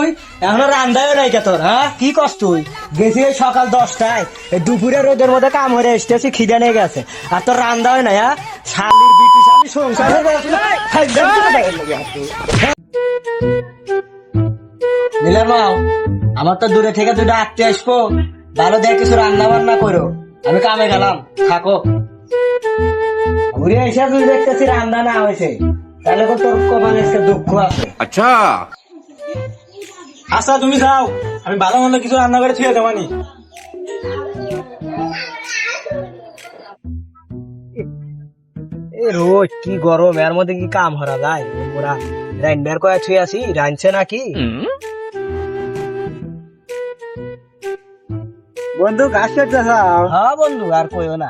তুই এখনো রান্দাও নাই কে তোর? হ্যাঁ কি কষ্ট তুই? গেছি এই সকাল 10টায়, দুপুরে রোদের মধ্যে কাম হয়ে এসতেছি, খিদে নিয়ে গেছে, আর তোর রান্দাও নাই। হ্যাঁ শালির বিটি শালি সংসার নিলাম। আমার তো দূরে থেকে দুটো আঁকতে আসবো, ভালো দেখে কিছু রান্না বান্না করো, আমি কামে গেলাম, থাকো। ঘুরে এসে তুই দেখতেছি রান্না না হয়েছে, তাহলে তো তোর কপালে একটা দুঃখ আছে। আচ্ছা আচ্ছা তুমি যাও, আমি ভালো মন্দ কিছু রান্না করে থুয়ে দেবানি। এই রোজ কি গরম, এর মধ্যে কি কাম হরা যায়? ওরা রান্নার কয়া ছুঁয়ে আসি, রাঁধছে নাকি? বন্ধু ঘাস কেটে যাও, হ্যাঁ বন্ধু, আর কইও না।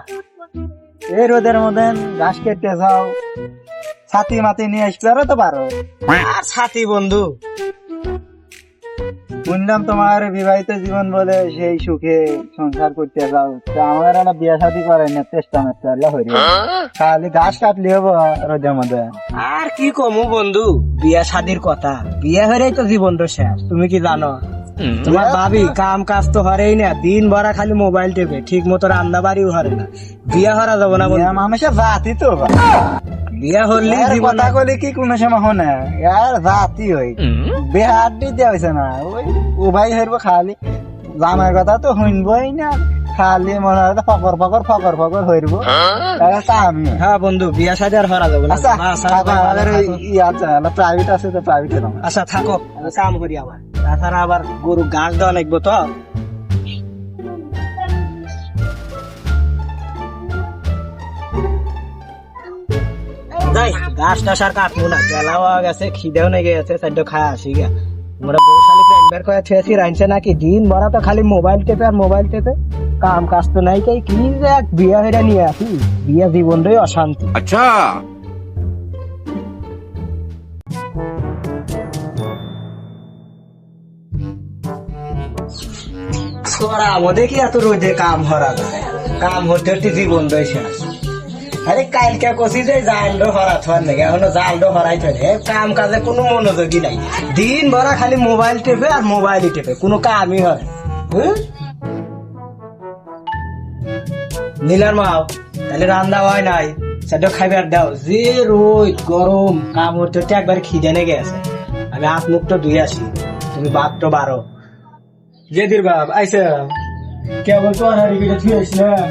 এই রোদের মধ্যে ঘাস কেটে যাও, ছাতি মাতি নিয়ে আসতে পারো তো পারো। আর সাথী বন্ধু, শুনলাম তোমার বিবাহিত জীবন বলে সেই সুখে সংসার করতে যাও, তা আমার একটা বিয়ে শাদী করে না, চেষ্টা মারতে পারলে হইল, খালি ঘাস কাটলে হবো রোদের মধ্যে। আর কি কমু বন্ধু, বিয়া শাদির কথা, বিয়া হরেই তো জীবন তো শেষ, তুমি কি জানো? তোমার ভাবি কাম কাজ তো হরেই না, দিন ভরা খালি মোবাইল টেপে, ঠিক মতো রান্না বাড়িও হরে না। বিয়া হরা যাবো না বন্ধু, মানুষের জাতি তো বিয়া হলে জীবন। কথা বলে কি কোনো সময় হনে আর জাতি হই বেহার দিতে হয়েছে না, ওই উভয় হইব, খালি জামার কথা তো শুনবই না, খালি মনে হয় ফকর ফকর ফকর ফকর হইব। আমি হ্যাঁ বন্ধু, বিয়া শাদি আর হরা যাবো না। আচ্ছা আচ্ছা, প্রাইভেট আছে তো প্রাইভেটে আচ্ছা থাকো, আমি কাম করি আবার, তাছাড়া আবার গরু ঘাস দেওয়া লাগবো তো। যাই ঘাস টাস আর কাটবো না, বেলা হওয়া গেছে, খিদেও নেগে গেছে, চারটে খায় আসি গা। আমরা বৌশালী প্রেমবার করে ছেড়েছি, রাইনছে নাকি, দিন ভরা তো খালি মোবাইল টেপে আর মোবাইল টেপে, কাম কাজ তো নাই। কি যে এক বিয়া হইরা নিয়ে আসি, বিয়া জীবনটাই অশান্তি। আচ্ছা তোরা আমাদের কি এত রোদে কাম হরা যায়? কাম হতে হতে জীবন দই শেষ। আরে কালকে কষি যে জালডো হরা থার নাকি, এখনো জালডো হরাই থাকে, কাম কাজে কোনো মনোযোগী নাই, দিন ভরা খালি মোবাইল টেপে আর মোবাইলই টেপে, কোনো কামই হয়। নীলার মাও তাহলে রান্না হয় নাই, সেটা খাইবার দাও। যে রোদ গরম, কাম হতে হতে একবার খিদে লেগে গেছে, আমি হাত মুখ তো ধুয়ে আসি, তুমি বাদ তো বারো। জেদির বাপ আইসা কেবল তোহারি কেটে থুয়ে আসলাম,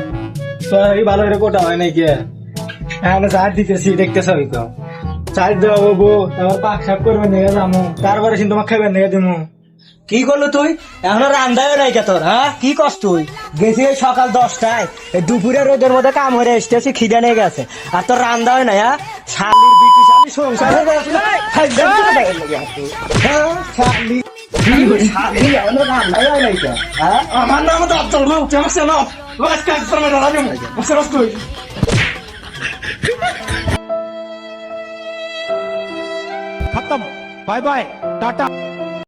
তোহারি ভালো করে কোটা হয় নাই কে, এখন চার দিতেছি দেখতেছ তো, চার দেওয়া হবো, তারপর পাক সাপ করবে নিয়ে যাবো, তারপরে কিন্তু তোমাকে খাইবার নিয়ে দেবো। কি করলো তুই? এখনো রান্দাও নাই কে তোর? হ্যাঁ কি কষ্ট তুই? গেছি এই সকাল 10টায়, দুপুরে রোদের মধ্যে কাম হয়ে এসতেছি, খিদে নিয়ে গেছে, আর তোর রান্দাও নাই। হ্যাঁ শালির বিটি শালি সংসার হয়ে গেছে। শালি শালি এখনো রান্দাও নাই কে? হ্যাঁ আমার নাম তো আব্দুল রব, কেমন না কাজ করবে না রাজু, खत्म बाय बाय टाटा।